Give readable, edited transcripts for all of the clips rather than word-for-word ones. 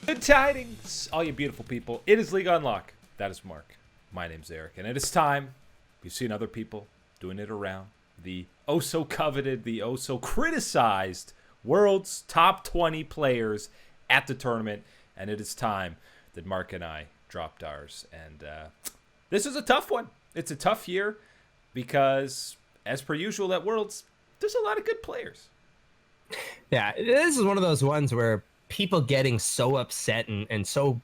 Good tidings, all you beautiful people. It is League Unlock. That is Mark. My name's Eric, and it is time. You've seen other people doing it around. The oh-so-coveted, the oh-so-criticized world's top 20 players at the tournament, and it is time that Mark and I dropped ours. And this is a tough one. It's a tough year because, as per usual at Worlds, there's a lot of good players. Yeah, this is one of those ones where people getting so upset and so,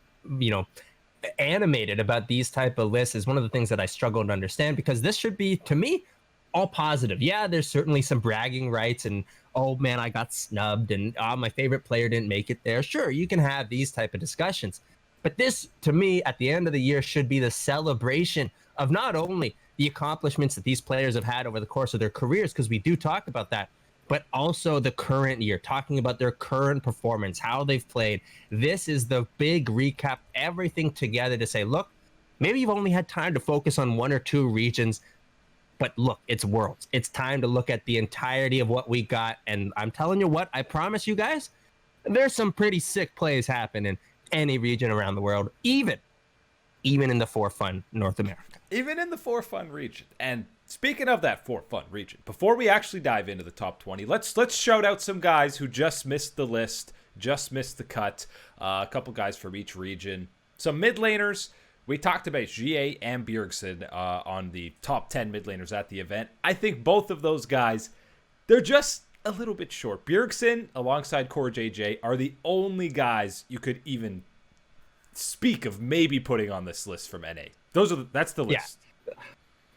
animated about these type of lists is one of the things that I struggle to understand, because this should be, to me, all positive. Yeah, there's certainly some bragging rights and, oh man, I got snubbed and my favorite player didn't make it there. Sure, you can have these type of discussions. But this, to me, at the end of the year, should be the celebration of not only the accomplishments that these players have had over the course of their careers, because we do talk about that, but also the current year, talking about their current performance, how they've played. This is the big recap, everything together to say, look, maybe you've only had time to focus on one or two regions, but look, it's Worlds. It's time to look at the entirety of what we got. And I'm telling you what, I promise you guys, there's some pretty sick plays happen in any region around the world, even in the for fun North America. Even in the for fun region. And speaking of that for fun region, before we actually dive into the top 20, let's shout out some guys who just missed the list, just missed the cut. A couple guys from each region. Some mid laners. We talked about GA and Bjergsen on the top 10 mid laners at the event. I think both of those guys, they're just a little bit short. Bjergsen alongside Core JJ are the only guys you could even speak of maybe putting on this list from NA. That's the list. Yeah.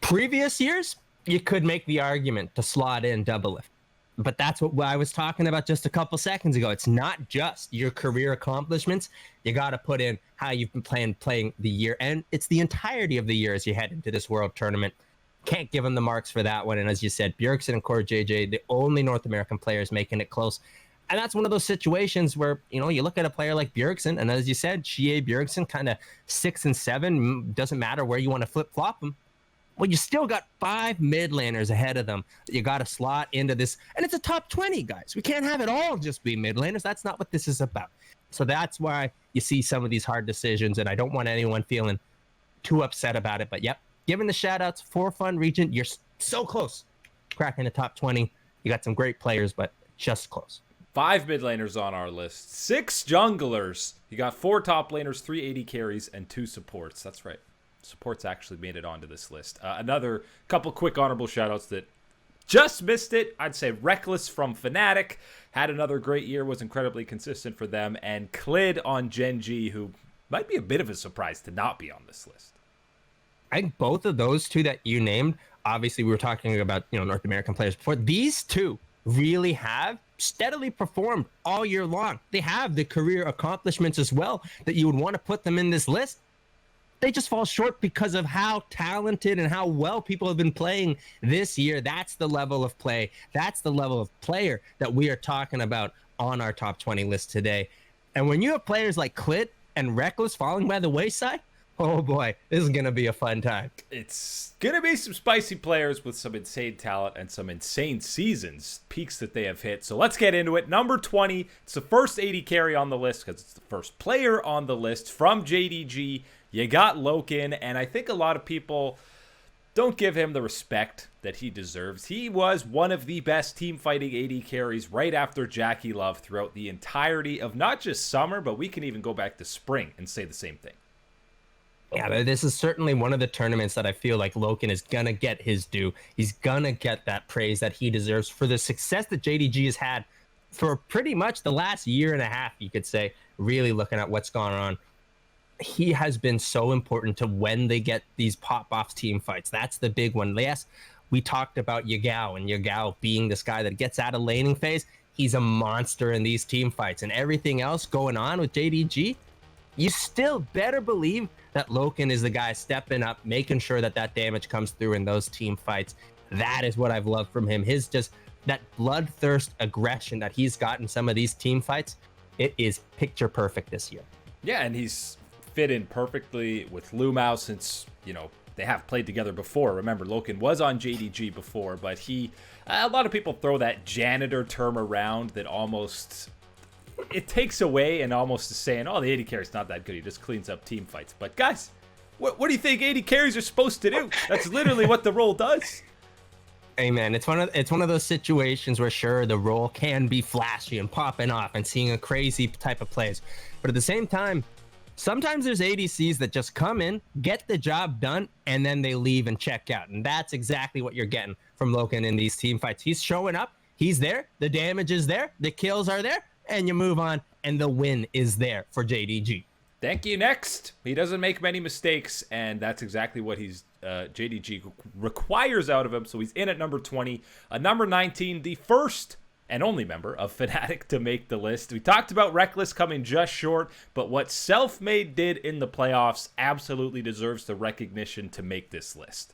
Previous years, you could make the argument to slot in Doublelift. But that's what I was talking about just a couple seconds ago. It's not just your career accomplishments. You got to put in how you've been playing the year. And it's the entirety of the year as you head into this World Tournament. Can't give them the marks for that one. And as you said, Bjergsen and Core JJ, the only North American players making it close. And that's one of those situations where, you look at a player like Bjergsen, and as you said, GA Bjergsen, kind of 6 and 7, doesn't matter where you want to flip-flop them. Well, you still got 5 mid laners ahead of them that you got to slot into this. And it's a top 20, guys. We can't have it all just be mid laners. That's not what this is about. So that's why you see some of these hard decisions, and I don't want anyone feeling too upset about it. But, yep, given the shout-outs, for fun region, you're so close cracking the top 20. You got some great players, but just close. 5 mid laners on our list. 6 junglers. You got 4 top laners, 3 AD carries, and 2 supports. That's right. Supports actually made it onto this list. Another couple quick honorable shoutouts that just missed it. I'd say Reckless from Fnatic had another great year, was incredibly consistent for them. And Clid on Gen G, who might be a bit of a surprise to not be on this list. I think both of those two that you named, obviously we were talking about, North American players before. These two really have steadily performed all year long. They have the career accomplishments as well that you would want to put them in this list. They just fall short because of how talented and how well people have been playing this year. That's the level of play. That's the level of player that we are talking about on our top 20 list today. And when you have players like Clit and Reckless falling by the wayside, oh boy, this is going to be a fun time. It's going to be some spicy players with some insane talent and some insane seasons, peaks that they have hit. So let's get into it. Number 20, it's the first 80 carry on the list because it's the first player on the list from JDG. You got Loken, and I think a lot of people don't give him the respect that he deserves. He was one of the best team fighting AD carries right after JackeyLove throughout the entirety of not just summer, but we can even go back to spring and say the same thing. Yeah, this is certainly one of the tournaments that I feel like Loken is going to get his due. He's going to get that praise that he deserves for the success that JDG has had for pretty much the last year and a half, you could say, really looking at what's gone on. He has been so important to when they get these pop-off team fights. That's the big one. Yes, we talked about Yagao, and Yagao being this guy that gets out of laning phase. He's a monster in these team fights, and everything else going on with JDG, you still better believe that Loken is the guy stepping up, making sure that that damage comes through in those team fights. That is what I've loved from him. His just that bloodthirst aggression that he's got in some of these team fights, it is picture perfect this year. Yeah, and he's fit in perfectly with Lvmao since, they have played together before. Remember, Loken was on JDG before, but a lot of people throw that janitor term around that almost it takes away and almost is saying, oh, the AD carry's not that good. He just cleans up team fights. But guys, what do you think AD carries are supposed to do? That's literally what the role does. Hey man, it's one of those situations where sure the role can be flashy and popping off and seeing a crazy type of plays, but at the same time, sometimes there's ADCs that just come in, get the job done, and then they leave and check out, and that's exactly what you're getting from Loken in these team fights. He's showing up, he's there, the damage is there, the kills are there, and you move on, and the win is there for JDG. Thank you. Next, he doesn't make many mistakes, and that's exactly what JDG requires out of him. So he's in at number 20. Number 19, the first and only member of Fnatic to make the list. We talked about Reckless coming just short, but what SelfMade did in the playoffs absolutely deserves the recognition to make this list.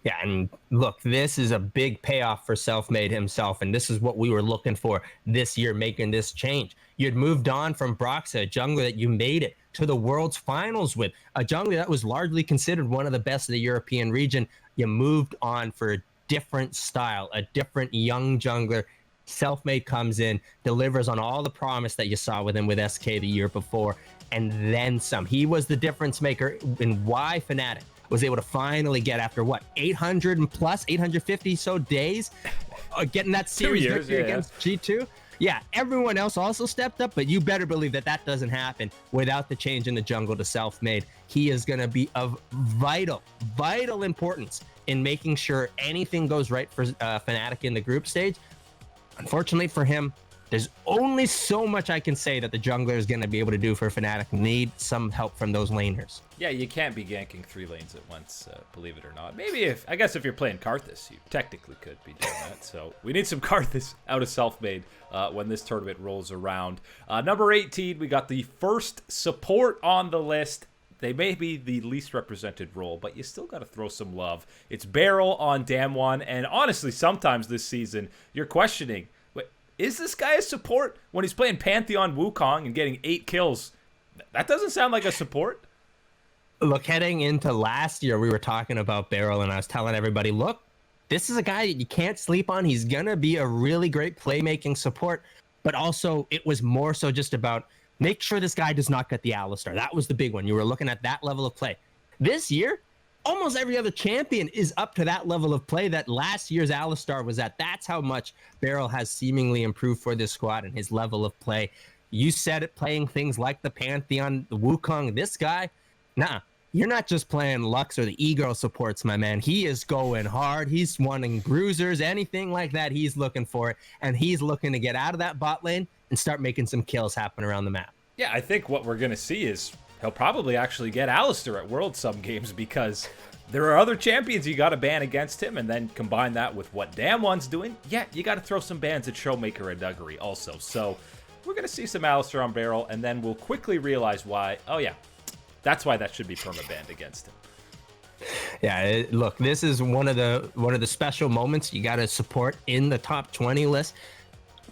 Yeah, and look, this is a big payoff for SelfMade himself, and this is what we were looking for this year, making this change. You'd moved on from Broxa, a jungler that you made it to the World's Finals with, a jungler that was largely considered one of the best of the European region. You moved on for a different style, a different young jungler. SelfMade comes in, delivers on all the promise that you saw with him with SK the year before, and then some. He was the difference maker in why Fnatic was able to finally get, after what, 800 and plus 850 so days, getting that series victory against G2. Yeah, everyone else also stepped up, but you better believe that that doesn't happen without the change in the jungle to SelfMade. He is going to be of vital importance in making sure anything goes right for Fnatic in the group stage. Unfortunately for him, there's only so much I can say that the jungler is going to be able to do for Fnatic. Need some help from those laners. Yeah, you can't be ganking 3 lanes at once, believe it or not. Maybe I guess if you're playing Karthus, you technically could be doing that. So we need some Karthus out of SelfMade when this tournament rolls around. Number 18, we got the first support on the list. They may be the least represented role, but you still got to throw some love. It's Beryl on Damwon, and honestly, sometimes this season, you're questioning, is this guy a support when he's playing Pantheon Wukong and getting 8 kills? That doesn't sound like a support. Look, heading into last year, we were talking about Beryl, and I was telling everybody, look, this is a guy that you can't sleep on. He's going to be a really great playmaking support, but also it was more so just about make sure this guy does not get the Alistar. That was the big one. You were looking at that level of play. This year, almost every other champion is up to that level of play that last year's Alistar was at. That's how much Beryl has seemingly improved for this squad and his level of play. You said it, playing things like the Pantheon, the Wukong. This guy, you're not just playing Lux or the E-Girl supports, my man. He is going hard. He's wanting bruisers, anything like that. He's looking for it, and he's looking to get out of that bot lane and start making some kills happen around the map. Yeah, I think what we're going to see is he'll probably actually get Alistar at World some games, because there are other champions you got to ban against him, and then combine that with what Damwon's doing. Yeah, you got to throw some bans at Showmaker and Nuguri also. So we're going to see some Alistar on Beryl, and then we'll quickly realize why. Oh yeah, that's why that should be perma-banned against him. Yeah, look, this is one of the special moments you got to support in the top 20 list.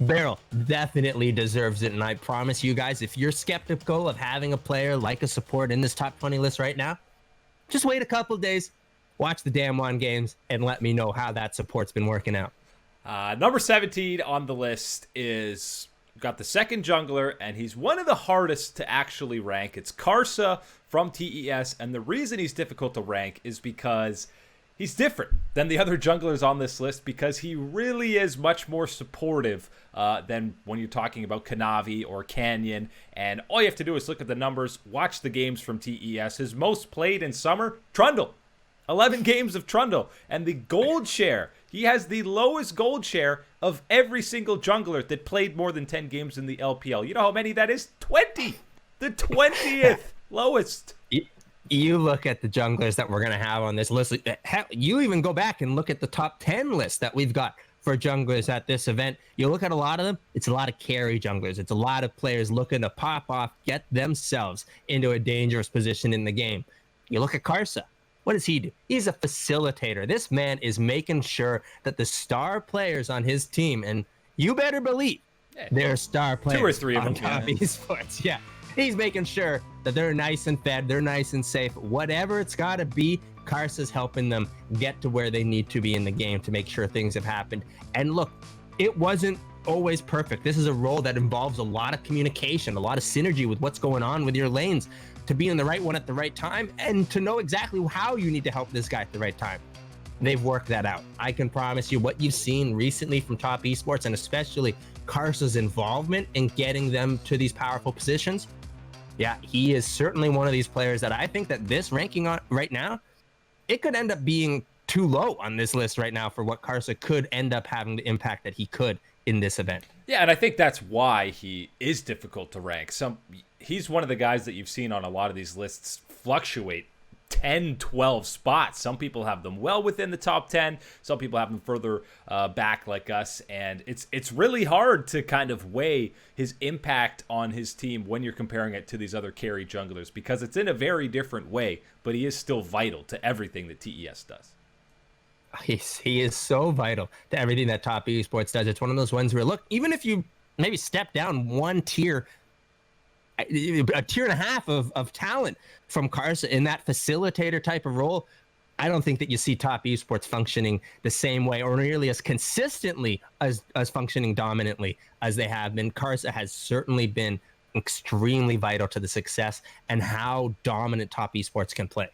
Beryl definitely deserves it, and I promise you guys, if you're skeptical of having a player like a support in this top 20 list right now, just wait a couple days, watch the Damwon games, and let me know how that support's been working out. Number 17 on the list is, got the second jungler, and he's one of the hardest to actually rank. It's Karsa from TES, and the reason he's difficult to rank is because he's different than the other junglers on this list, because he really is much more supportive than when you're talking about Kanavi or Canyon. And all you have to do is look at the numbers, watch the games from TES. His most played in summer, Trundle. 11 games of Trundle. And the gold share, he has the lowest gold share of every single jungler that played more than 10 games in the LPL. You know how many that is? 20! The 20th lowest. You look at the junglers that we're going to have on this list. Hell, you even go back and look at the top 10 list that we've got for junglers at this event. You look at a lot of them, it's a lot of carry junglers. It's a lot of players looking to pop off, get themselves into a dangerous position in the game. You look at Karsa. What does he do? He's a facilitator. This man is making sure that the star players on his team, and you better believe they're star players 2 or 3 of them, top eSports. Yeah. He's making sure that they're nice and fed, they're nice and safe. Whatever it's got to be, Karsa's helping them get to where they need to be in the game to make sure things have happened. And look, it wasn't always perfect. This is a role that involves a lot of communication, a lot of synergy with what's going on with your lanes, to be in the right one at the right time and to know exactly how you need to help this guy at the right time. They've worked that out. I can promise you what you've seen recently from top esports, and especially Karsa's involvement in getting them to these powerful positions. Yeah, he is certainly one of these players that I think that this ranking on right now, it could end up being too low on this list right now for what Karsa could end up having the impact that he could in this event. Yeah, and I think that's why he is difficult to rank. He's one of the guys that you've seen on a lot of these lists fluctuate 10, 12 spots. Some people have them well within the top 10. Some people have them further back like us. And it's really hard to kind of weigh his impact on his team when you're comparing it to these other carry junglers, because it's in a very different way, but he is still vital to everything that TES does. He is so vital to everything that top esports does. It's one of those ones where, look, even if you maybe step down one tier, a tier and a half of talent from Karsa in that facilitator type of role, I don't think that you see top esports functioning the same way or nearly as consistently as functioning dominantly as they have been. Karsa has certainly been extremely vital to the success and how dominant top esports can play.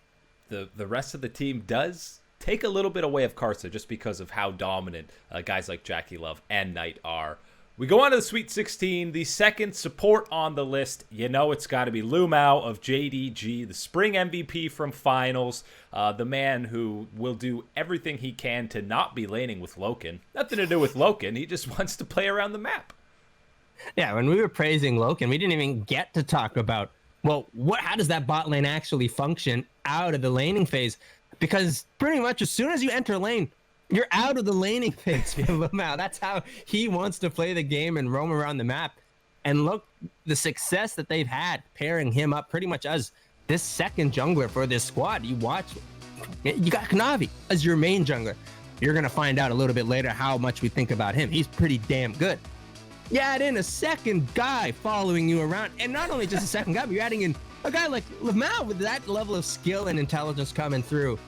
The rest of the team does take a little bit away of Karsa just because of how dominant guys like JackeyLove and Knight are. We go on to the Sweet 16, the second support on the list. You know it's got to be Lvmao of JDG, the spring MVP from finals, the man who will do everything he can to not be laning with Loken. Nothing to do with Loken, he just wants to play around the map. Yeah, when we were praising Loken, we didn't even get to talk about, well, how does that bot lane actually function out of the laning phase? Because pretty much as soon as you enter lane, you're out of the laning phase for Lvmao. That's how he wants to play the game and roam around the map. And look, the success that they've had pairing him up pretty much as this second jungler for this squad. You got Kanavi as your main jungler. You're going to find out a little bit later how much we think about him. He's pretty damn good. You add in a second guy following you around, and not only just a second guy, but you're adding in a guy like Lvmao with that level of skill and intelligence coming through.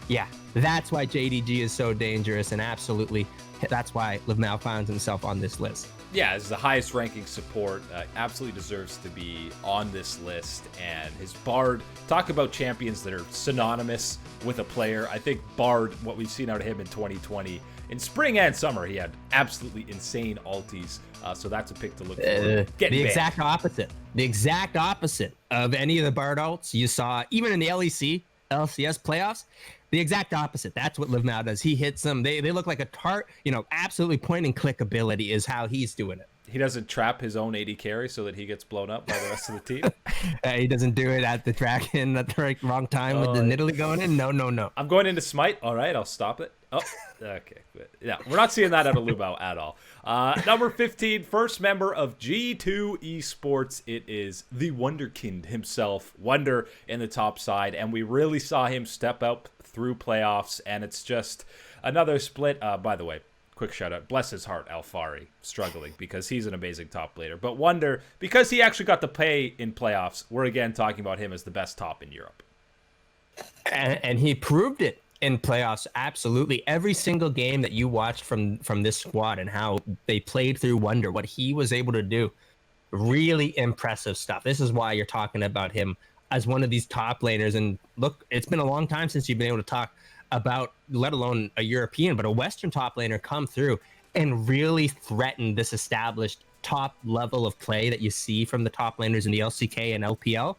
Yeah, that's why JDG is so dangerous, and absolutely, that's why Lvmao finds himself on this list. Yeah, as the highest ranking support, absolutely deserves to be on this list. And his Bard, talk about champions that are synonymous with a player. I think Bard, what we've seen out of him in 2020, in spring and summer, he had absolutely insane ultis. So that's a pick to look for. The exact opposite. The exact opposite of any of the Bard ults you saw, even in the LCS playoffs. The exact opposite. That's what Lvmao does. He hits them. They look like a tart, absolutely point and click ability is how he's doing it. He doesn't trap his own AD carry so that he gets blown up by the rest of the team. He doesn't do it at the dragon at the wrong time with the Nidalee going in. No. I'm going into Smite. All right, I'll stop it. Oh, okay. Good. Yeah, we're not seeing that out of Lvmao at all. Number 15, first member of G2 eSports. It is the Wunderkind himself, Wunder in the top side, and we really saw him step up through playoffs, and it's just another split. By the way, quick shout out, bless his heart, Alfari, struggling because he's an amazing top laner. But Wunder, because he actually got to play in playoffs, we're again talking about him as the best top in Europe. And he proved it in playoffs, absolutely. Every single game that you watched from this squad and how they played through Wunder, what he was able to do, really impressive stuff. This is why you're talking about him as one of these top laners. And look, it's been a long time since you've been able to talk about, let alone a European, but a Western top laner come through and really threaten this established top level of play that you see from the top laners in the LCK and LPL.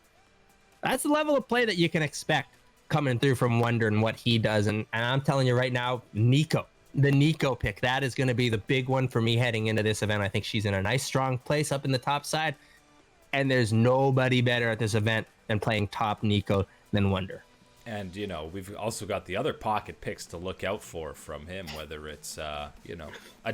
That's the level of play that you can expect coming through from Wunder and what he does. And I'm telling you right now, Nico, the Nico pick, that is going to be the big one for me heading into this event. I think she's in a nice, strong place up in the top side. And there's nobody better at this event than playing top Nico than Wunder. And, we've also got the other pocket picks to look out for from him, whether it's, a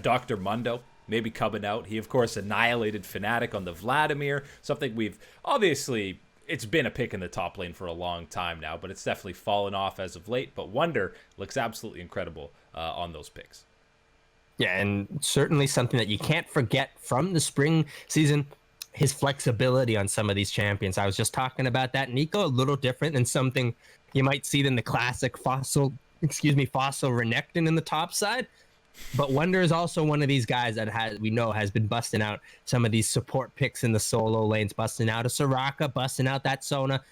Dr. Mundo maybe coming out. He, of course, annihilated Fnatic on the Vladimir, something we've obviously, it's been a pick in the top lane for a long time now, but it's definitely fallen off as of late. But Wunder looks absolutely incredible on those picks. Yeah, and certainly something that you can't forget from the spring season, his flexibility on some of these champions. I was just talking about that. Nico, a little different than something you might see than the classic Fossil Renekton in the top side. But Wunder is also one of these guys that has been busting out some of these support picks in the solo lanes, busting out a Soraka, busting out that Sona.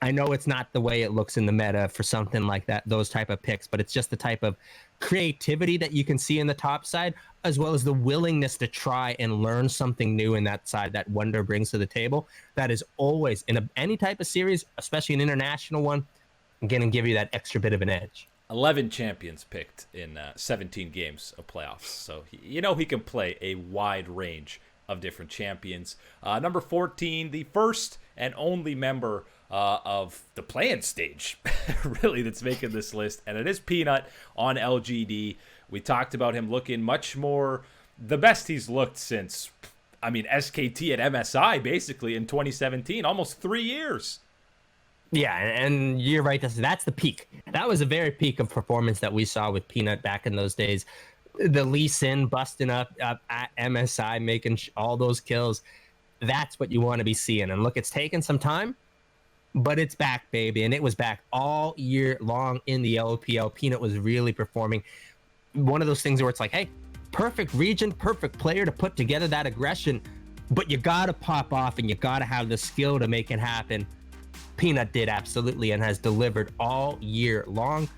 I know it's not the way it looks in the meta for something like that, those type of picks, but it's just the type of creativity that you can see in the top side, as well as the willingness to try and learn something new in that side that Wunder brings to the table. That is always in any type of series, especially an international one, going to give you that extra bit of an edge. 11 champions picked in 17 games of playoffs. So, he can play a wide range of different champions. Number 14, the first and only member of the play-in stage, really, that's making this list. And it is Peanut on LGD. We talked about him looking much more the best he's looked since, SKT at MSI, basically, in 2017. Almost 3 years. Yeah, and you're right. That's the peak. That was a very peak of performance that we saw with Peanut back in those days. The Lee Sin busting up at MSI, making all those kills. That's what you want to be seeing. And look, it's taken some time, but it's back, baby. And it was back all year long in the LPL. Peanut was really performing. One of those things where it's like, hey, perfect region, perfect player to put together that aggression, but you got to pop off and you got to have the skill to make it happen. Peanut did absolutely and has delivered all year long.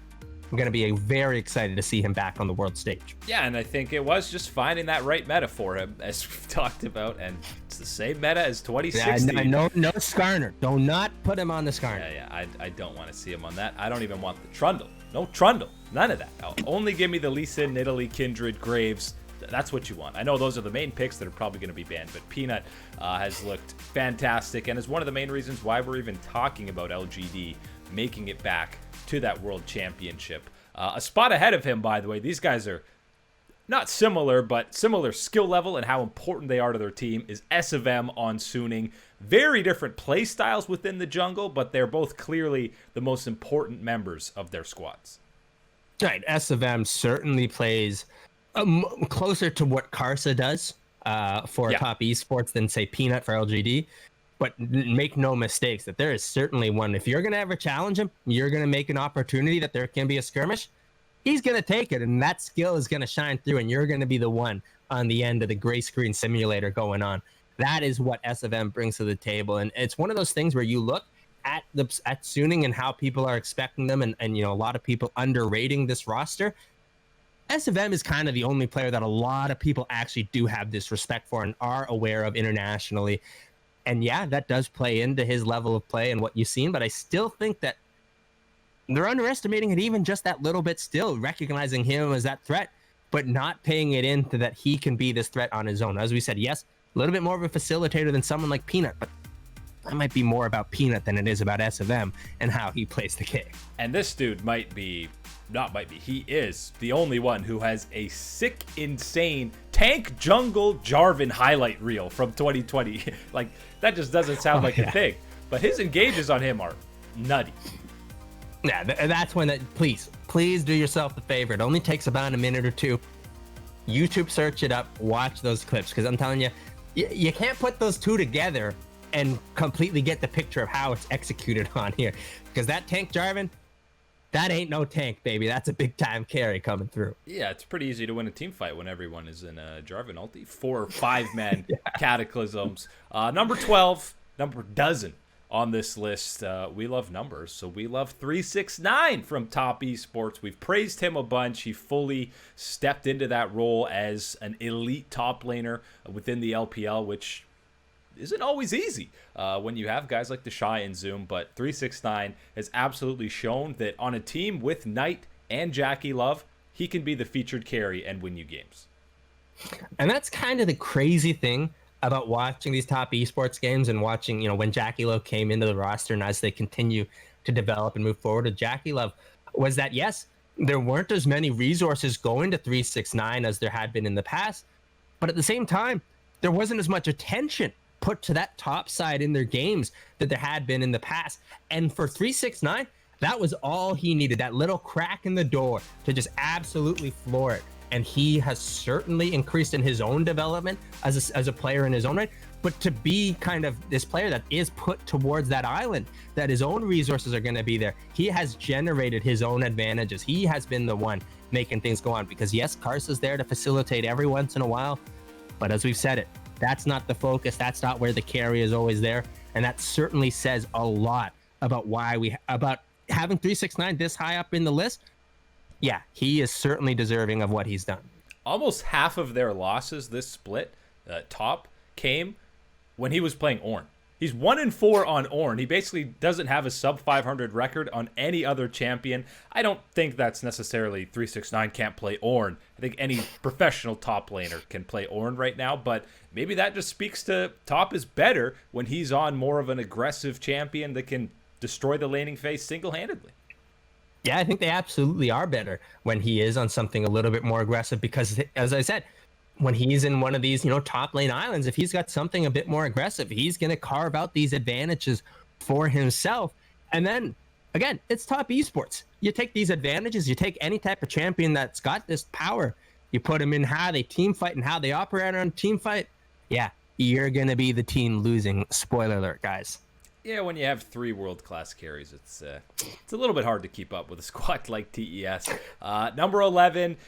I'm going to be very excited to see him back on the world stage. Yeah, and I think it was just finding that right meta for him, as we've talked about, and it's the same meta as 2016. Yeah, no Skarner. Do not put him on the Skarner. Yeah, I don't want to see him on that. I don't even want the Trundle. No Trundle. None of that. Only give me the Lee Sin, Nidalee, Kindred, Graves. That's what you want. I know those are the main picks that are probably going to be banned, but Peanut has looked fantastic and is one of the main reasons why we're even talking about LGD making it back to that World Championship. A spot ahead of him, by the way. These guys are not similar, but similar skill level and how important they are to their team is SofM on Suning. Very different play styles within the jungle, but they're both clearly the most important members of their squads. Right. SofM certainly plays closer to what Karsa does for top esports than, say, Peanut for LGD. But make no mistakes that there is certainly one. If you're going to ever challenge him, you're going to make an opportunity that there can be a skirmish. He's going to take it, and that skill is going to shine through, and you're going to be the one on the end of the gray screen simulator going on. That is what SofM brings to the table, and it's one of those things where you look at Suning and how people are expecting them, and a lot of people underrating this roster. SofM is kind of the only player that a lot of people actually do have this respect for and are aware of internationally. And yeah, that does play into his level of play and what you've seen, but I still think that they're underestimating it even just that little bit still, recognizing him as that threat, but not paying it into that he can be this threat on his own. As we said, yes, a little bit more of a facilitator than someone like Peanut, but that might be more about Peanut than it is about SofM and how he plays the game. And this dude he is the only one who has a sick, insane tank jungle Jarvan highlight reel from 2020. Like, that just doesn't sound like a thing. But his engages on him are nutty. Yeah, that's when please do yourself the favor. It only takes about a minute or two. YouTube search it up, watch those clips, because I'm telling you, you can't put those two together and completely get the picture of how it's executed on here. Because that tank Jarvan, that ain't no tank, baby. That's a big time carry coming through. Yeah, it's pretty easy to win a team fight when everyone is in a Jarvan ulti. 4 or 5 man cataclysms. Number 12, number dozen on this list. We love numbers, so we love 369 from Top Esports. We've praised him a bunch. He fully stepped into that role as an elite top laner within the LPL, which isn't always easy when you have guys like the Shy and Zoom, but 369 has absolutely shown that on a team with Knight and JackeyLove, he can be the featured carry and win you games. And that's kind of the crazy thing about watching these top esports games and watching, when JackeyLove came into the roster and as they continue to develop and move forward with JackeyLove, was that, yes, there weren't as many resources going to 369 as there had been in the past, but at the same time, there wasn't as much attention put to that top side in their games that there had been in the past. And for 369, that was all he needed, that little crack in the door to just absolutely floor it. And he has certainly increased in his own development as a player in his own right, but to be kind of this player that is put towards that island, that his own resources are going to be there. He has generated his own advantages. He has been the one making things go on, because yes, Karsa's there to facilitate every once in a while, but as we've said it, that's not the focus. That's not where the carry is always there. And that certainly says a lot about about having 369 this high up in the list. Yeah, he is certainly deserving of what he's done. Almost half of their losses this split, top, came when he was playing Ornn. He's 1-4 on Ornn. He basically doesn't have a sub 500 record on any other champion. I don't think that's necessarily 369 can't play Ornn. I think any professional top laner can play Ornn right now, but maybe that just speaks to top is better when he's on more of an aggressive champion that can destroy the laning phase single-handedly. Yeah, I think they absolutely are better when he is on something a little bit more aggressive, because as I said, when he's in one of these, top lane islands, if he's got something a bit more aggressive, he's going to carve out these advantages for himself. And then, again, it's top esports. You take these advantages, you take any type of champion that's got this power, you put them in how they team fight and how they operate on team fight. Yeah, you're going to be the team losing. Spoiler alert, guys. Yeah, when you have 3 world-class carries, it's a little bit hard to keep up with a squad like TES. Number 11...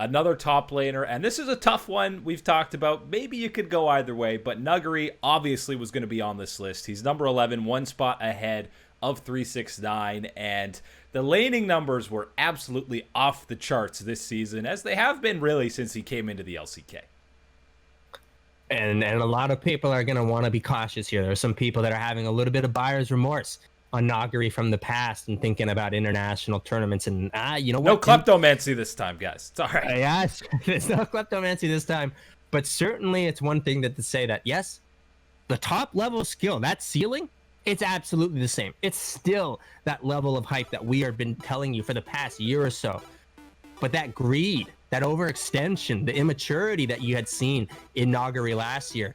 another top laner, and this is a tough one we've talked about. Maybe you could go either way, but Nuguri obviously was going to be on this list. He's number 11, 1 spot ahead of 369, and the laning numbers were absolutely off the charts this season, as they have been really since he came into the LCK. And a lot of people are going to want to be cautious here. There are some people that are having a little bit of buyer's remorse on Nuguri from the past and thinking about international tournaments, and you know what? No kleptomancy this time, guys. It's all right. Yes, there's no kleptomancy this time, but certainly it's one thing to say that yes, the top level skill, that ceiling, it's absolutely the same. It's still that level of hype that we have been telling you for the past year or so. But that greed, that overextension, the immaturity that you had seen in Nuguri last year,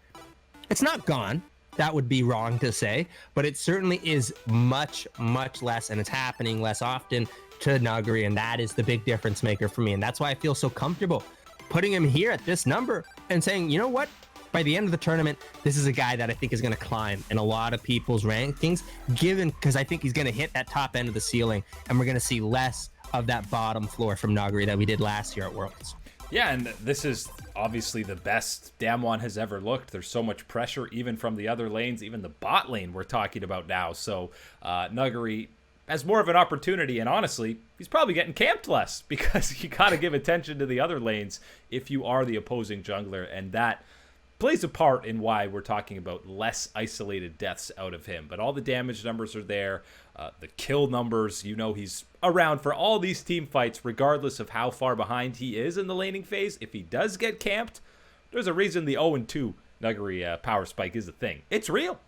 it's not gone. That would be wrong to say, but it certainly is much, much less, and it's happening less often to Nuguri, and that is the big difference maker for me. And that's why I feel so comfortable putting him here at this number and saying, you know what? By the end of the tournament, this is a guy that I think is going to climb in a lot of people's rankings, because I think he's going to hit that top end of the ceiling, and we're going to see less of that bottom floor from Nuguri that we did last year at Worlds. Yeah, and this is obviously the best Damwon has ever looked. There's so much pressure, even from the other lanes, even the bot lane we're talking about now. So Nuguri has more of an opportunity, and honestly, he's probably getting camped less, because you got to give attention to the other lanes if you are the opposing jungler, and that plays a part in why we're talking about less isolated deaths out of him. But all the damage numbers are there. The kill numbers, he's around for all these team fights, regardless of how far behind he is in the laning phase. If he does get camped, there's a reason the 0-2 Nuguri power spike is a thing. It's real.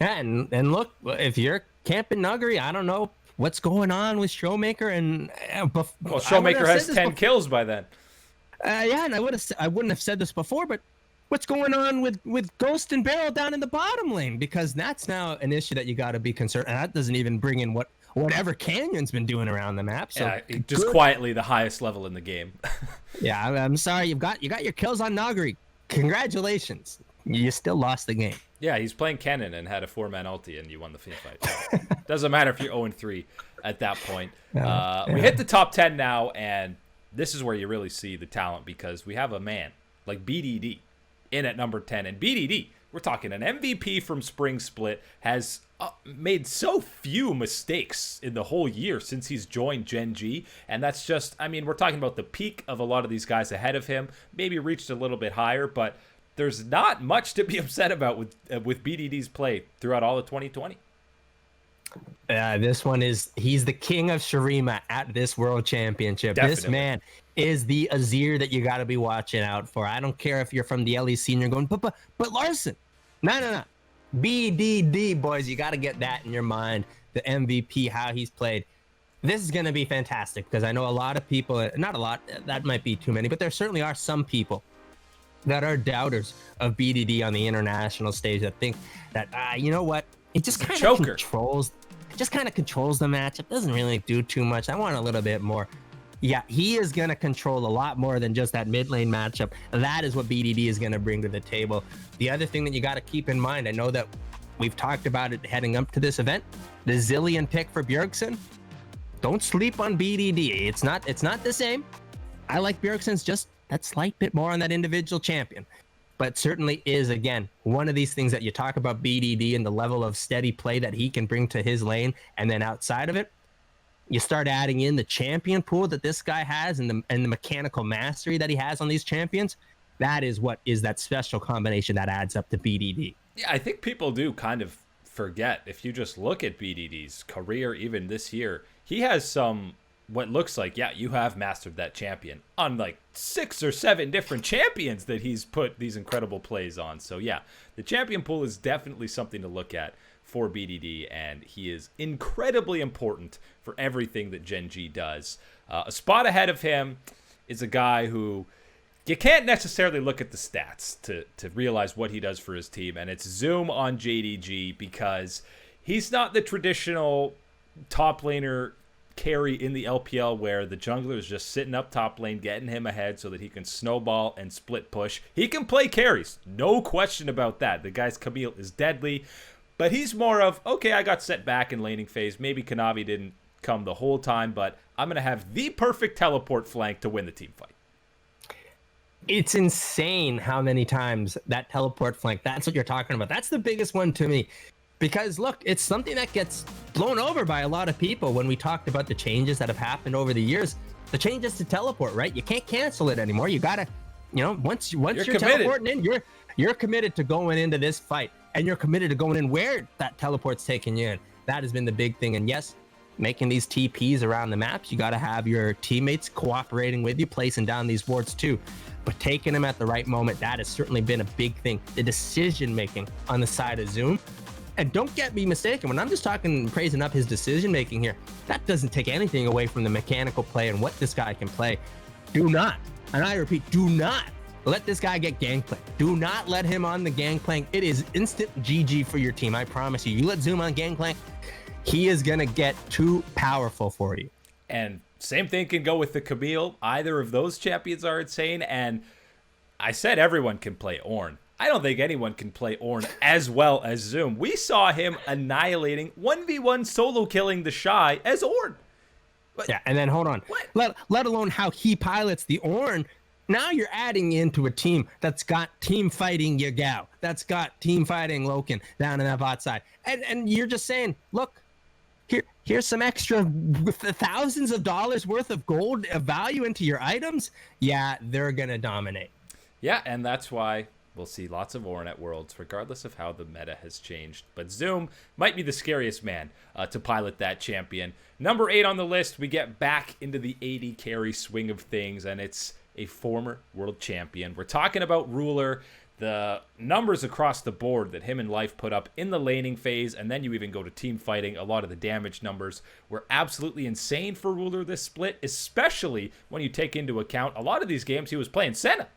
Yeah, and look, if you're camping Nuguri, I don't know what's going on with Showmaker. And well, Showmaker has 10 kills by then. Yeah, and I wouldn't have said this before, but what's going on with Ghost and Beryl down in the bottom lane? Because that's now an issue that you got to be concerned. And that doesn't even bring in whatever Canyon's been doing around the map. So yeah, just quietly the highest level in the game. Yeah, I'm sorry. You got your kills on Nuguri. Congratulations. You still lost the game. Yeah, he's playing Kennen and had a 4-man ulti, and you won the field fight. Doesn't matter if you're 0-3 at that point. We hit the top 10 now, and this is where you really see the talent, because we have a man like BDD in at number 10. And BDD, we're talking an MVP from Spring Split, has made so few mistakes in the whole year since he's joined Gen G. And that's just, we're talking about the peak of a lot of these guys ahead of him, maybe reached a little bit higher, but there's not much to be upset about with BDD's play throughout all of 2020. This one he's the king of Shurima at this World Championship. Definitely. This man is the Azir that you got to be watching out for. I don't care if you're from the LEC and you're going, but Larson. No. BDD, boys, you got to get that in your mind. The MVP, how he's played. This is going to be fantastic, because I know a lot of people, not a lot, that might be too many, but there certainly are some people that are doubters of BDD on the international stage that think that, you know what, it just kind of controls the matchup. Doesn't really do too much. I want a little bit more. Yeah, he is going to control a lot more than just that mid lane matchup. That is what BDD is going to bring to the table. The other thing that you got to keep in mind, I know that we've talked about it heading up to this event, the Zillion pick for Bjergsen. Don't sleep on BDD. It's not the same. I like Bjergsen's just that slight bit more on that individual champion. But certainly is, again, one of these things that you talk about BDD and the level of steady play that he can bring to his lane. And then outside of it, you start adding in the champion pool that this guy has and the mechanical mastery that he has on these champions. That is what is that special combination that adds up to BDD. Yeah, I think people do kind of forget, if you just look at BDD's career, even this year, he has some, what looks like, yeah, you have mastered that champion on like 6 or 7 different champions that he's put these incredible plays on. So yeah, the champion pool is definitely something to look at for BDD, and he is incredibly important for everything that Gen G does. A spot ahead of him is a guy who you can't necessarily look at the stats to realize what he does for his team, and it's Zoom on JDG, because he's not the traditional top laner carry in the LPL where the jungler is just sitting up top lane getting him ahead so that he can snowball and split push. He can play carries, no question about that. The guy's Camille is deadly, but he's more of, okay, I got set back in laning phase. Maybe Kanavi didn't come the whole time, but I'm going to have the perfect teleport flank to win the team fight. It's insane how many times that teleport flank, that's what you're talking about. That's the biggest one to me. Because, look, it's something that gets blown over by a lot of people when we talked about the changes that have happened over the years. The changes to teleport, right? You can't cancel it anymore. You got to, once you're teleporting in, you're committed to going into this fight. And you're committed to going in where that teleport's taking you in. That has been the big thing. And yes, making these TPs around the maps, you got to have your teammates cooperating with you, placing down these wards too. But taking them at the right moment, that has certainly been a big thing. The decision-making on the side of Zoom. And don't get me mistaken, when I'm just talking, praising up his decision-making here, that doesn't take anything away from the mechanical play and what this guy can play. Do not, and I repeat, do not let this guy get gangplank. Do not let him on the gangplank. It is instant GG for your team, I promise you. You let Zoom on gangplank, he is going to get too powerful for you. And same thing can go with the Camille. Either of those champions are insane. And I said everyone can play Ornn. I don't think anyone can play Ornn as well as Zoom. We saw him annihilating 1v1 solo killing the Shy as Ornn. Yeah, and then hold on. Let alone how he pilots the Ornn. Now you're adding into a team that's got team fighting Yagao, that's got team fighting Loken down in that bot side. And you're just saying, look, here's some extra thousands of dollars worth of gold of value into your items. Yeah, they're going to dominate. Yeah, and that's why we'll see lots of Ornn at Worlds, regardless of how the meta has changed. But Zoom might be the scariest man to pilot that champion. Number 8 on the list, we get back into the AD carry swing of things, and it's a former world champion. We're talking about Ruler. The numbers across the board that him and Life put up in the laning phase, and then you even go to team fighting, a lot of the damage numbers were absolutely insane for Ruler this split, especially when you take into account a lot of these games he was playing Senna.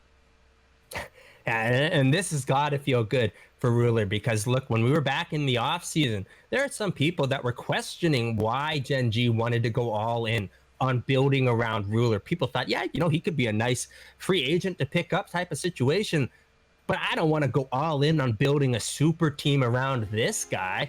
And this has got to feel good for Ruler, because look, when we were back in the off season, there are some people that were questioning why Gen G wanted to go all in on building around Ruler. People thought, yeah, he could be a nice free agent to pick up type of situation, but I don't want to go all in on building a super team around this guy.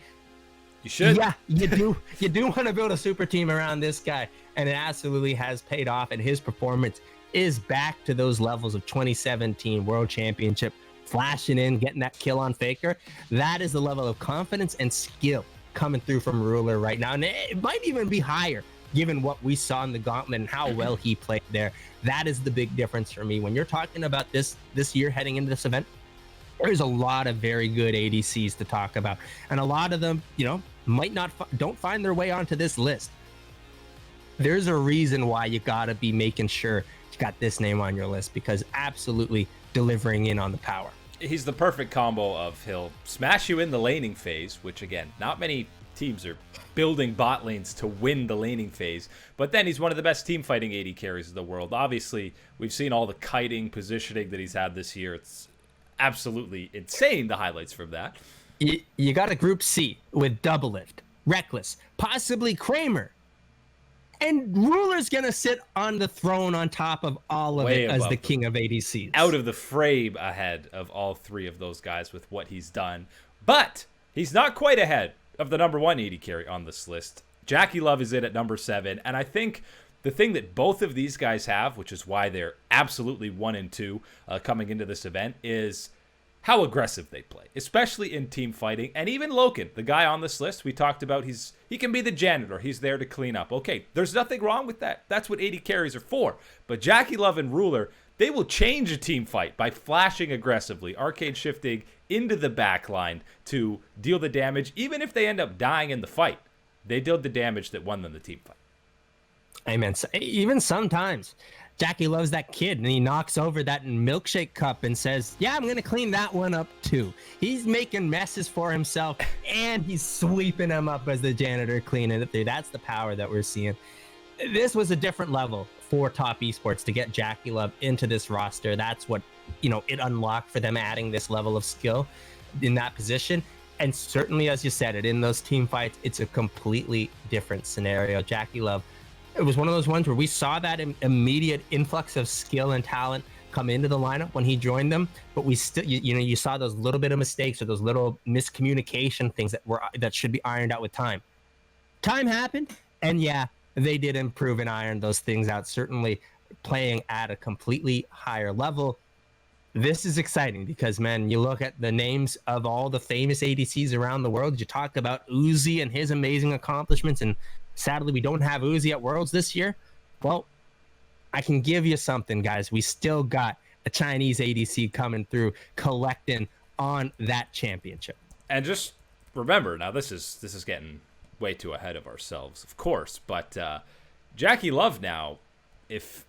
You should. Yeah, you do. You do want to build a super team around this guy, and it absolutely has paid off, and his performance is back to those levels of 2017 World Championship, flashing in, getting that kill on Faker. That is the level of confidence and skill coming through from Ruler right now, and it might even be higher given what we saw in the gauntlet and how well he played there. That is the big difference for me. When you're talking about this year heading into this event, there's a lot of very good ADCs to talk about. And a lot of them, might not, don't find their way onto this list. There's a reason why you gotta be making sure you got this name on your list, because absolutely delivering in on the power. He's the perfect combo of he'll smash you in the laning phase, which again, not many teams are building bot lanes to win the laning phase, but then he's one of the best team fighting AD carries in the world. Obviously, we've seen all the kiting positioning that he's had this year. It's absolutely insane, the highlights from that. You got a group C with Double Lift, Reckless, possibly Kramer, And Ruler's going to sit on the throne on top of all of Way it as above the them. king of ADCs. Out of the frame ahead of all three of those guys with what he's done. But he's not quite ahead of the number 1 AD carry on this list. JackeyLove is in at number 7. And I think the thing that both of these guys have, which is why they're absolutely 1 and 2 coming into this event, is how aggressive they play, especially in team fighting. And even Loken, the guy on this list we talked about, he can be the janitor. He's there to clean up. Okay, there's nothing wrong with that. That's what AD carries are for. But JackeyLove and Ruler, they will change a team fight by flashing aggressively, arcade shifting into the back line to deal the damage. Even if they end up dying in the fight, they deal the damage that won them the team fight. Amen. So even sometimes Jackie loves that kid and he knocks over that milkshake cup and says, yeah, I'm going to clean that one up too. He's making messes for himself and he's sweeping them up as the janitor cleaning it through. That's the power that we're seeing. This was a different level for top esports to get JackeyLove into this roster. That's what, it unlocked for them, adding this level of skill in that position. And certainly, as you said it, in those team fights, it's a completely different scenario. JackeyLove, it was one of those ones where we saw that immediate influx of skill and talent come into the lineup when he joined them, but we still, you saw those little bit of mistakes or those little miscommunication things that should be ironed out with time. Time happened, and yeah, they did improve and iron those things out, certainly playing at a completely higher level. This is exciting because, man, you look at the names of all the famous ADCs around the world. You talked about Uzi and his amazing accomplishments, and sadly, we don't have Uzi at Worlds this year. Well, I can give you something, guys. We still got a Chinese ADC coming through, collecting on that championship. And just remember, now this is getting way too ahead of ourselves, of course, but JackeyLove now, if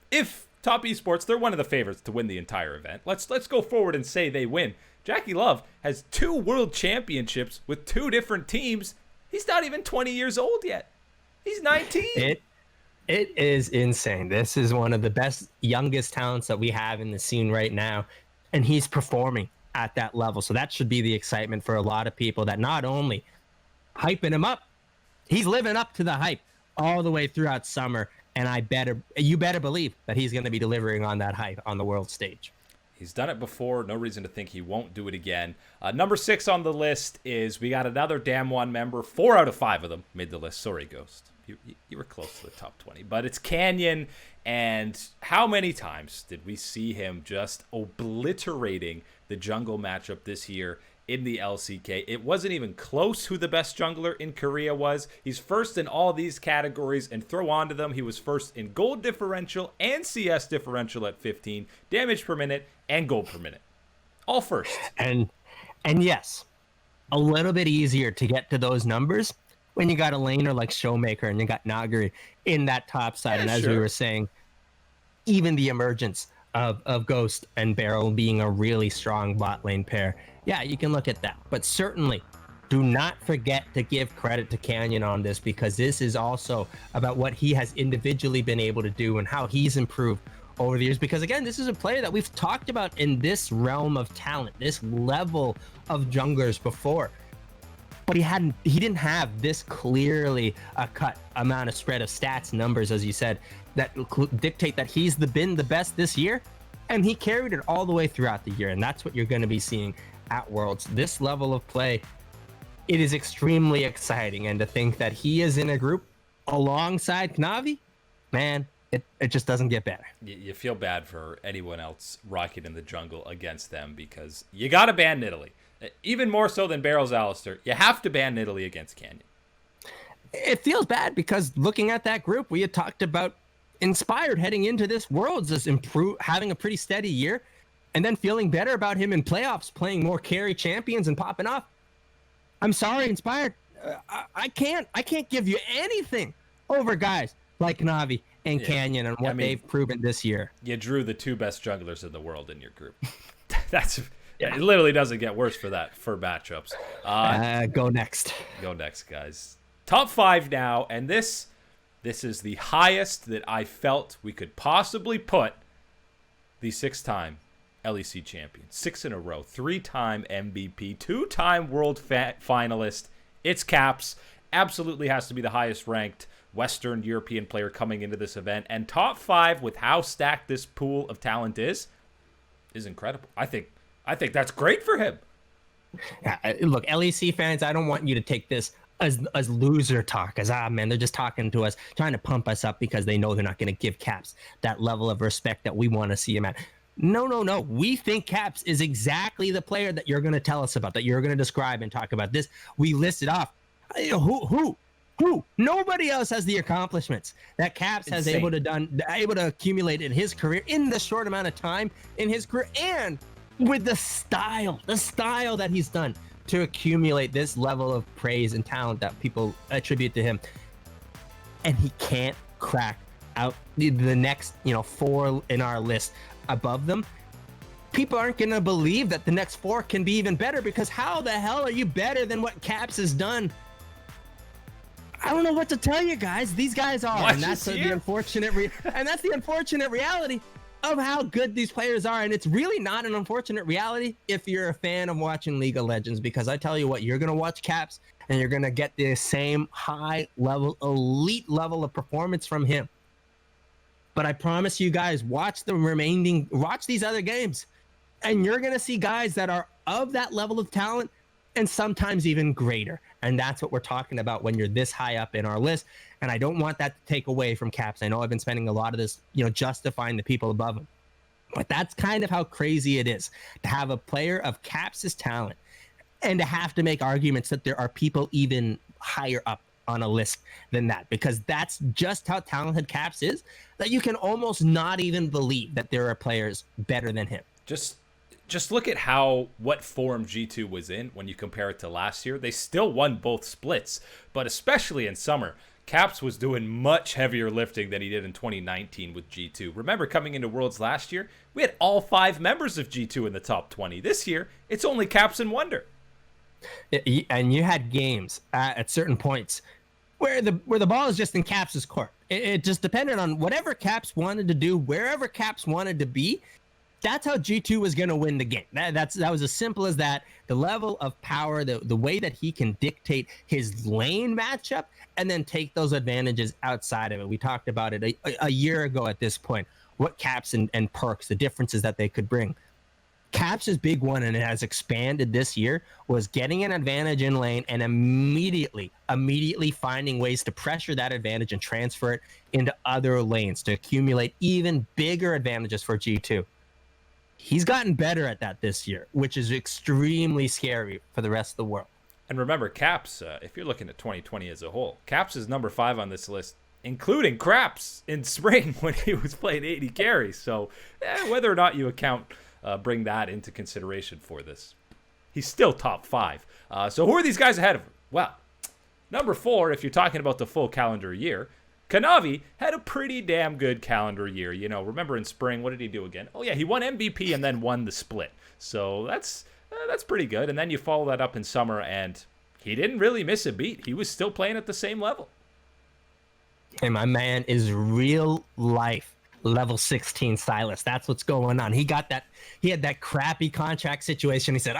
top esports, they're one of the favorites to win the entire event. Let's go forward and say they win. JackeyLove has 2 world championships with 2 different teams. He's not even 20 years old yet. He's 19. It is insane. This is one of the best, youngest talents that we have in the scene right now, and he's performing at that level. So that should be the excitement for a lot of people, that not only hyping him up, he's living up to the hype all the way throughout summer. And you better believe that he's going to be delivering on that hype on the world stage. He's done it before. No reason to think he won't do it again. Number 6 on the list is, we got another Damwon member. 4 out of 5 of them made the list. Sorry, Ghost. You were close to the top 20. But it's Canyon. And how many times did we see him just obliterating the jungle matchup this year in the LCK? It wasn't even close who the best jungler in Korea was. He's first in all these categories, and throw onto them, he was first in gold differential and CS differential at 15, damage per minute, and gold per minute. All first. And yes, a little bit easier to get to those numbers when you got a laner like Showmaker and you got Nuguri in that top side. Yeah, and as sure. we were saying, even the emergence of Ghost and Beryl being a really strong bot lane pair, yeah, you can look at that. But certainly, do not forget to give credit to Canyon on this, because this is also about what he has individually been able to do and how he's improved over the years. Because again, this is a player that we've talked about in this realm of talent, this level of junglers before. But he didn't have this clearly a cut amount of spread of stats, numbers, as you said, that dictate that he's been the best this year. And he carried it all the way throughout the year. And that's what you're going to be seeing at Worlds. This level of play, it is extremely exciting. And to think that he is in a group alongside Kanavi, man, it just doesn't get better. You feel bad for anyone else rocking in the jungle against them, because you got to ban Italy. Even more so than Beryl's Alistair, you have to ban Italy against Canyon. It feels bad because looking at that group, we had talked about Inspired heading into this Worlds as having a pretty steady year, and then feeling better about him in playoffs, playing more carry champions and popping off. I'm sorry, Inspired. I can't give you anything over guys like Kanavi and Canyon and what they've proven this year. You drew the 2 best junglers in the world in your group. It literally doesn't get worse for matchups. Go next. Go next, guys. Top 5 now, and this is the highest that I felt we could possibly put the 6-time LEC champion. 6 in a row, 3-time MVP, 2-time world finalist. It's Caps. Absolutely has to be the highest ranked Western European player coming into this event. And top 5 with how stacked this pool of talent is incredible. I think that's great for him. Look, LEC fans, I don't want you to take this as loser talk, as man, they're just talking to us, trying to pump us up because they know they're not going to give Caps that level of respect that we want to see him at. No. We think Caps is exactly the player that you're going to tell us about, that you're going to describe and talk about. This we listed off. Who? Nobody else has the accomplishments that Caps has able to accumulate in his career in the short amount of time in his career, and with the style that he's done to accumulate this level of praise and talent that people attribute to him. And he can't crack out the next 4 in our list above them. People aren't going to believe that the next 4 can be even better, because how the hell are you better than what Caps has done? I don't know what to tell you guys. These guys are, and that's the unfortunate reality of how good these players are. And it's really not an unfortunate reality if you're a fan of watching League of Legends, because I tell you what, you're going to watch Caps and you're going to get the same high level, elite level of performance from him. But I promise you guys, watch these other games, and you're going to see guys that are of that level of talent and sometimes even greater. And that's what we're talking about when you're this high up in our list. And I don't want that to take away from Caps. I know I've been spending a lot of this, justifying the people above him. But that's kind of how crazy it is to have a player of Caps' talent and to have to make arguments that there are people even higher up on a list than that, because that's just how talented Caps is, that you can almost not even believe that there are players better than him. Just look at what form G2 was in when you compare it to last year. They still won both splits, but especially in summer, Caps was doing much heavier lifting than he did in 2019 with G2. Remember, coming into Worlds last year, we had all 5 members of G2 in the top 20. This year, it's only Caps and Wunder. And you had games at certain points where the ball is just in Caps' court. It just depended on whatever Caps wanted to do, wherever Caps wanted to be. That's how G2 was going to win the game. That was as simple as that. The level of power, the way that he can dictate his lane matchup and then take those advantages outside of it. We talked about it a year ago at this point, what Caps and Perks, the differences that they could bring. Caps' big one, and it has expanded this year, was getting an advantage in lane and immediately finding ways to pressure that advantage and transfer it into other lanes to accumulate even bigger advantages for G2. He's gotten better at that this year, which is extremely scary for the rest of the world. And remember, Caps, if you're looking at 2020 as a whole, Caps is number 5 on this list, including Craps in spring when he was playing 80 carries. So whether or not you bring that into consideration for this, he's still top 5. So who are these guys ahead of him? Well, number 4, if you're talking about the full calendar year, Kanavi had a pretty damn good calendar year. Remember in spring, what did he do again? Oh yeah, he won MVP and then won the split. So that's pretty good. And then you follow that up in summer, and he didn't really miss a beat. He was still playing at the same level. And my man is real life level 16 Silas. That's what's going on. He had that crappy contract situation. He said,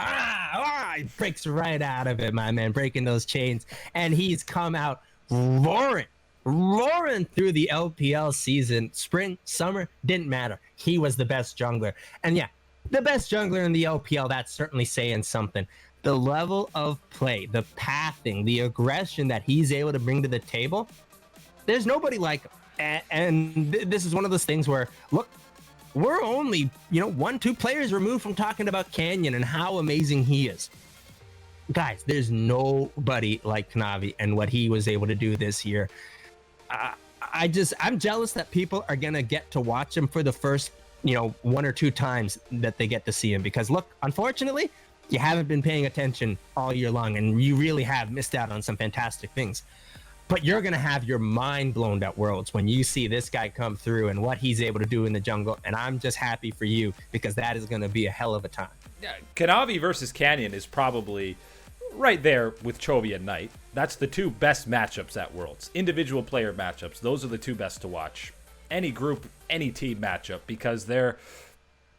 he breaks right out of it, my man, breaking those chains. And he's come out roaring through the LPL season. Spring, summer, didn't matter. He was the best jungler. And yeah, the best jungler in the LPL, that's certainly saying something. The level of play, the pathing, the aggression that he's able to bring to the table, there's nobody like him. And this is one of those things where, look, we're only, 1-2 players removed from talking about Canyon and how amazing he is. Guys, there's nobody like Kanavi and what he was able to do this year. I'm jealous that people are going to get to watch him for the first, 1 or 2 times that they get to see him. Because look, unfortunately, you haven't been paying attention all year long, and you really have missed out on some fantastic things. But you're going to have your mind blown at Worlds when you see this guy come through and what he's able to do in the jungle. And I'm just happy for you, because that is going to be a hell of a time. Yeah, Kanavi versus Canyon is probably right there with Chovy and Knight. That's the 2 best matchups at Worlds. Individual player matchups. Those are the 2 best to watch. Any group, any team matchup, because they're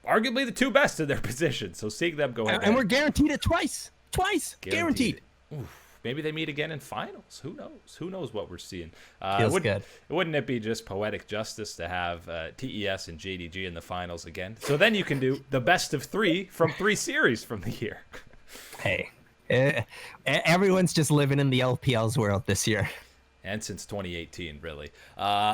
arguably the 2 best in their position. So seeing them go ahead. And we're guaranteed it twice. Guaranteed. Oof. Maybe they meet again in finals. Who knows? Who knows what we're seeing? Feels good. Wouldn't it be just poetic justice to have TES and JDG in the finals again? So then you can do the best of 3 from 3 series from the year. Hey, everyone's just living in the LPL's world this year. And since 2018, really.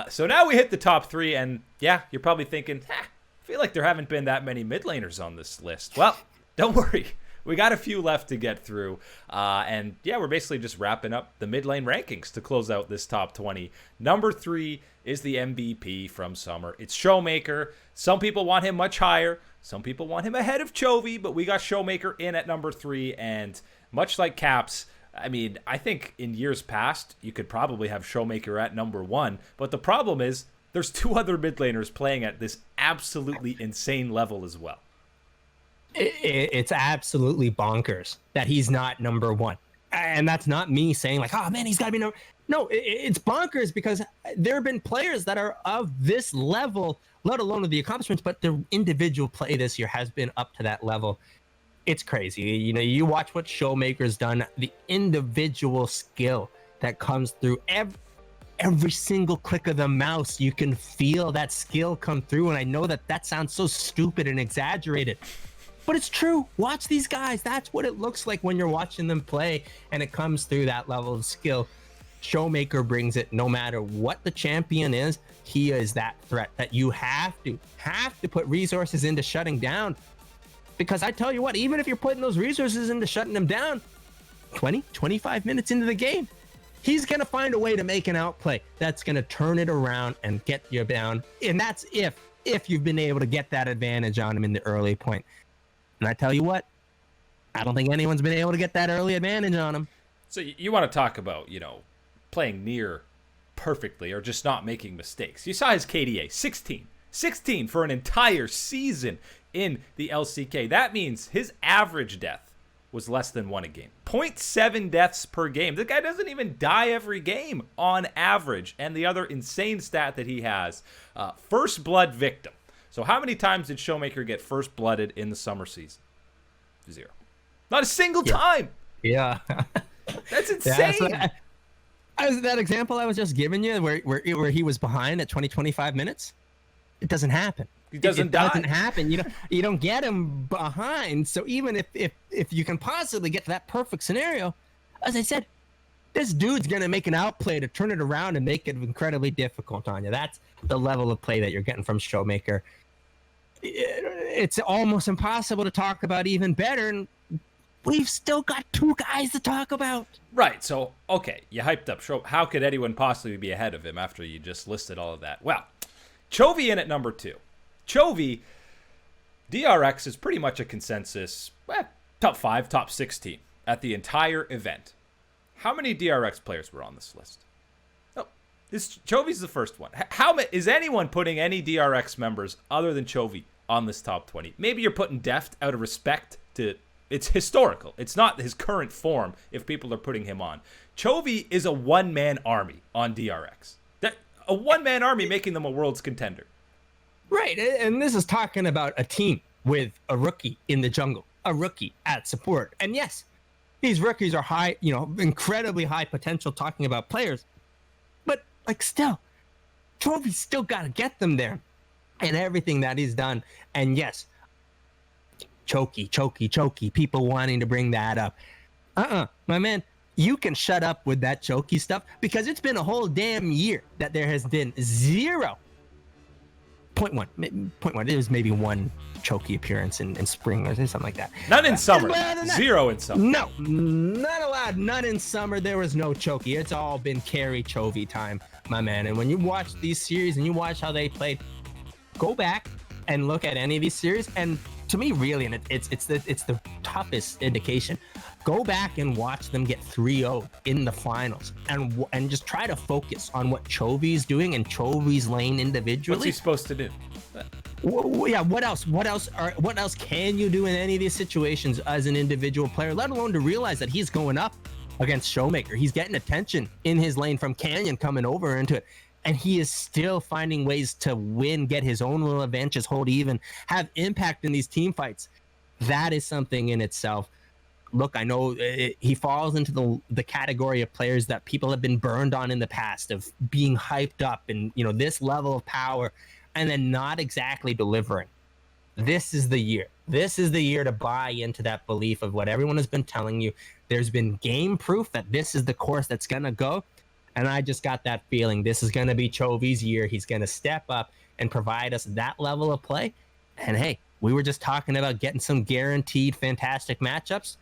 So now we hit the top 3, and yeah, you're probably thinking, I feel like there haven't been that many mid laners on this list. Well, don't worry. We got a few left to get through. And yeah, we're basically just wrapping up the mid lane rankings to close out this top 20. Number 3 is the MVP from summer. It's Showmaker. Some people want him much higher. Some people want him ahead of Chovy, but we got Showmaker in at number 3. And much like Caps, I mean, I think in years past, you could probably have Showmaker at number 1. But the problem is there's 2 other mid laners playing at this absolutely insane level as well. It's absolutely bonkers that he's not number 1. And that's not me saying like, oh man, he's got to be number. No, it's bonkers because there have been players that are of this level, let alone of the accomplishments, but their individual play this year has been up to that level. It's crazy. You know, you watch what Showmaker's done, the individual skill that comes through every single click of the mouse. You can feel that skill come through. And I know that sounds so stupid and exaggerated, but it's true. Watch these guys. That's what it looks like when you're watching them play, and it comes through that level of skill. Showmaker brings it no matter what the champion is. He is that threat that you have to put resources into shutting down. Because I tell you what, even if you're putting those resources into shutting them down 20, 25 minutes into the game, he's going to find a way to make an outplay that's going to turn it around and get you down. And that's if you've been able to get that advantage on him in the early point. And I tell you what, I don't think anyone's been able to get that early advantage on him. So you want to talk about, playing near perfectly or just not making mistakes. You saw his KDA, 16 for an entire season in the LCK. That means his average death was less than 1 a game. 0.7 deaths per game. The guy doesn't even die every game on average. And the other insane stat that he has, first blood victim. So how many times did Showmaker get first blooded in the summer season? 0. Not a single time. Yeah. That's insane. Yeah, so that example I was just giving you where he was behind at 25 minutes, it doesn't happen. He doesn't die. It doesn't happen. You don't get him behind. So even if you can possibly get to that perfect scenario, as I said, this dude's gonna make an outplay to turn it around and make it incredibly difficult on you. That's the level of play that you're getting from Showmaker. It's almost impossible to talk about even better, and we've still got 2 guys to talk about. Right, so, okay, you hyped up Show. How could anyone possibly be ahead of him after you just listed all of that? Well, Chovy in at number 2. Chovy, DRX is pretty much a consensus, top 5, top 16 at the entire event. How many DRX players were on this list? No, Chovy's the first one. Is anyone putting any DRX members other than Chovy on this top 20? Maybe you're putting Deft out of respect to... It's historical. It's not his current form if people are putting him on. Chovy is a one-man army on DRX. A one-man army making them a world's contender. Right, and this is talking about a team with a rookie in the jungle, a rookie at support. And yes, these rookies are high, incredibly high potential talking about players. But, still, Chovy's still got to get them there. And everything that he's done. And yes, choky, people wanting to bring that up. My man, you can shut up with that choky stuff because it's been a whole damn year that there has been 0.1. There's maybe 1 choky appearance in spring or something like that. None in summer. 0 in summer. No, not allowed. None in summer. There was no choky. It's all been carry Chovy time, my man. And when you watch these series and you watch how they played, go back and look at any of these series, and to me, really, and it's the toughest indication. Go back and watch them get 3-0 in the finals, and just try to focus on what Chovy's doing and Chovy's lane individually. What's he supposed to do? Yeah, what else can you do in any of these situations as an individual player? Let alone to realize that he's going up against Showmaker. He's getting attention in his lane from Canyon coming over into it. And he is still finding ways to win, get his own little advantages, hold even, have impact in these team fights. That is something in itself. look, I know he falls into the category of players that people have been burned on in the past, of being hyped up and, you know, this level of power and then not exactly delivering. This is the year. This is the year to buy into that belief of what everyone has been telling you. There's been game proof that this is the course that's going to go. And I just got that feeling this is going to be Chovy's year. He's going to step up and provide us that level of play. And hey, we were just talking about getting some guaranteed fantastic matchups.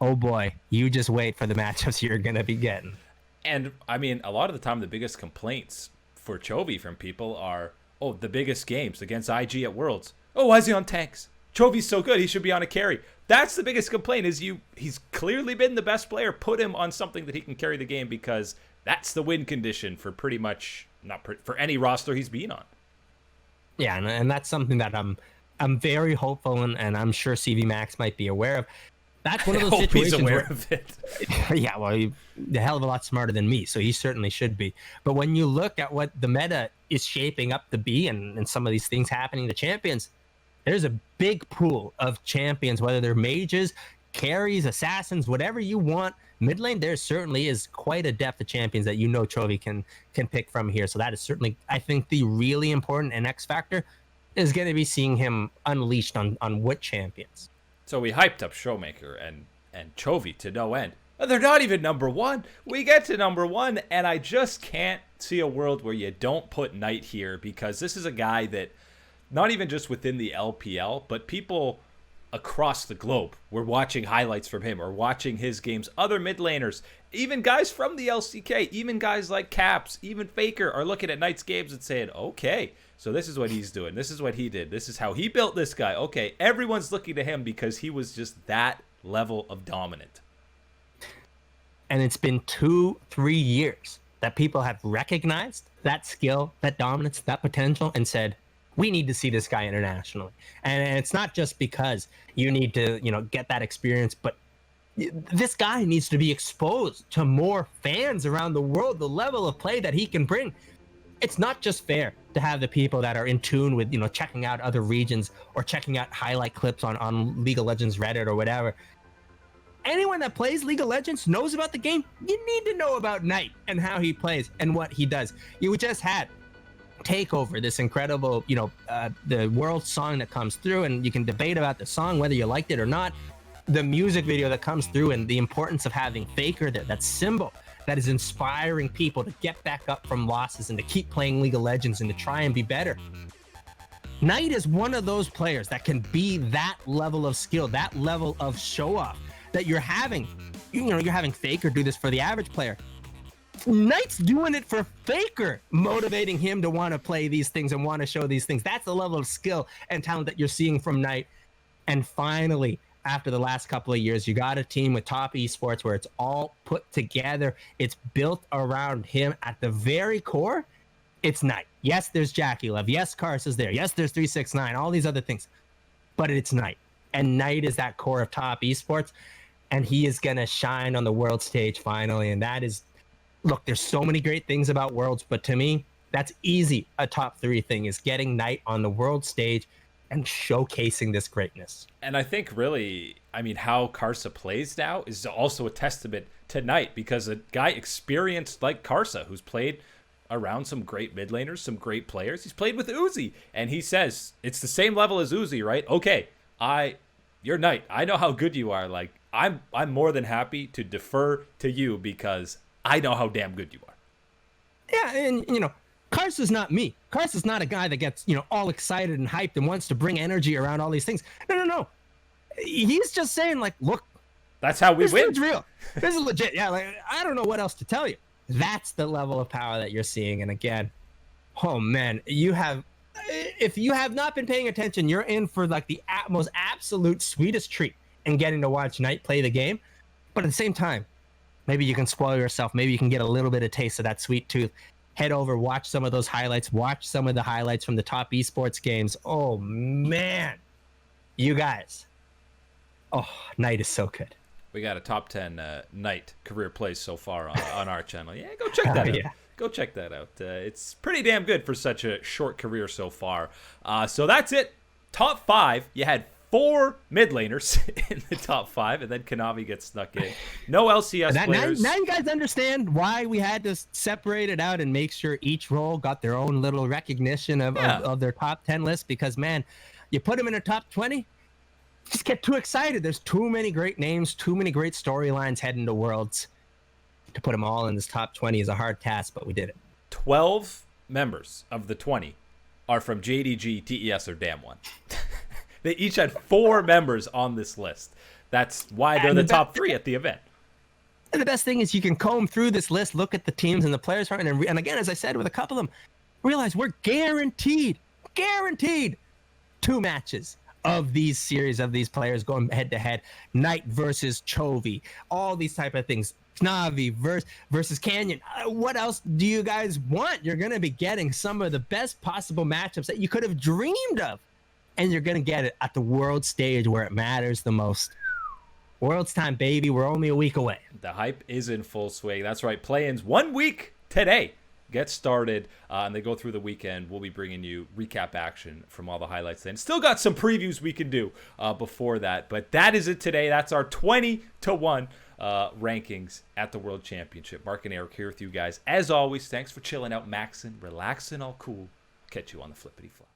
Oh boy, you just wait for the matchups you're going to be getting. And I mean, a lot of the time, the biggest complaints for Chovy from people are, oh, the biggest games against IG at Worlds. Oh, why is he on tanks? Chovy's so good, he should be on a carry. That's the biggest complaint, is he's clearly been the best player. Put him on something that he can carry the game, because that's the win condition for pretty much, for any roster he's been on. Yeah, and that's something that I'm very hopeful, and I'm sure CV Max might be aware of. That's one of those situations he's aware where, of it. Yeah, well, he's a hell of a lot smarter than me, so he certainly should be. But when you look at what the meta is shaping up to be, and some of these things happening to champions, there's a big pool of champions, whether they're mages, carries, assassins, whatever you want. Mid lane, there certainly is quite a depth of champions that Chovy can pick from here. So that is certainly, I think, the really important and X factor is going to be seeing him unleashed on what champions. So we hyped up Showmaker and Chovy to no end. They're not even number one. We get to number one, and I just can't see a world where you don't put Knight here, because this is a guy that, not even just within the LPL, but people across the globe were watching highlights from him or watching his games. Other mid laners, even guys from the LCK, even guys like Caps, even Faker are looking at Knight's games and saying, okay, so this is what he's doing. This is what he did. This is how he built this guy. Okay, everyone's looking to him because he was just that level of dominant. And it's been 2-3 years that people have recognized that skill, that dominance, that potential, and said, we need to see this guy internationally. And it's not just because you need to, get that experience, but this guy needs to be exposed to more fans around the world, the level of play that he can bring. It's not just fair to have the people that are in tune with, checking out other regions or checking out highlight clips on League of Legends Reddit or whatever. Anyone that plays League of Legends knows about the game. You need to know about Knight and how he plays and what he does. You just had Takeover, this incredible, the world song that comes through, and you can debate about the song, whether you liked it or not. The music video that comes through and the importance of having Faker there, that symbol that is inspiring people to get back up from losses and to keep playing League of Legends and to try and be better. Knight is one of those players that can be that level of skill, that level of show off that you're having. You're having Faker do this for the average player. Knight's doing it for Faker, motivating him to want to play these things and want to show these things. That's the level of skill and talent that you're seeing from Knight. And finally, after the last couple of years, you got a team with top esports where it's all put together. It's built around him at the very core. It's Knight. Yes, there's JackeyLove. Yes, Karsa's there. Yes, there's 369, all these other things. But it's Knight. And Knight is that core of top esports. And he is going to shine on the world stage finally. And that is, look, there's so many great things about Worlds, but to me, that's easy. A top 3 thing is getting Knight on the world stage and showcasing this greatness. And I think really, how Karsa plays now is also a testament to Knight, because a guy experienced like Karsa, who's played around some great mid laners, some great players. He's played with Uzi, and he says, it's the same level as Uzi, right? Okay, you're Knight. I know how good you are. Like, I'm more than happy to defer to you because I know how damn good you are. Yeah, and, Karsa's not me. Karsa's not a guy that gets, all excited and hyped and wants to bring energy around all these things. No. He's just saying, like, look. That's how we win. This is real. This is legit. Yeah, like, I don't know what else to tell you. That's the level of power that you're seeing. And again, oh, man, if you have not been paying attention, you're in for, like, the most absolute sweetest treat in getting to watch Knight play the game. But at the same time, maybe you can spoil yourself. Maybe you can get a little bit of taste of that sweet tooth. Head over, watch some of those highlights. Watch some of the highlights from the top esports games. Oh, man. You guys. Oh, Knight is so good. We got a top 10 Knight career plays so far on our channel. Yeah, go check that out. Yeah. Go check that out. It's pretty damn good for such a short career so far. So that's it. Top 5. You had 4 mid laners in the top 5, and then Kanavi gets snuck in. No LCS players. Now you guys understand why we had to separate it out and make sure each role got their own little recognition of their top 10 list, because, man, you put them in a top 20, just get too excited. There's too many great names, too many great storylines heading to Worlds. To put them all in this top 20 is a hard task, but we did it. 12 members of the 20 are from JDG, TES, or Damwon. They each had 4 members on this list. That's why they're the top 3 at the event. And the best thing is you can comb through this list, look at the teams and the players, and again, as I said, with a couple of them, realize we're guaranteed 2 matches of these series of these players going head to head. Knight versus Chovy, all these type of things. Kanavi versus Canyon. What else do you guys want? You're going to be getting some of the best possible matchups that you could have dreamed of. And you're going to get it at the world stage where it matters the most. World's time, baby. We're only a week away. The hype is in full swing. That's right. Play-ins 1 week today. Get started, and they go through the weekend. We'll be bringing you recap action from all the highlights then. Still got some previews we can do before that, but that is it today. That's our 20-1 rankings at the World Championship. Mark and Eric here with you guys. As always, thanks for chilling out, maxing, relaxing, all cool. Catch you on the flippity flop.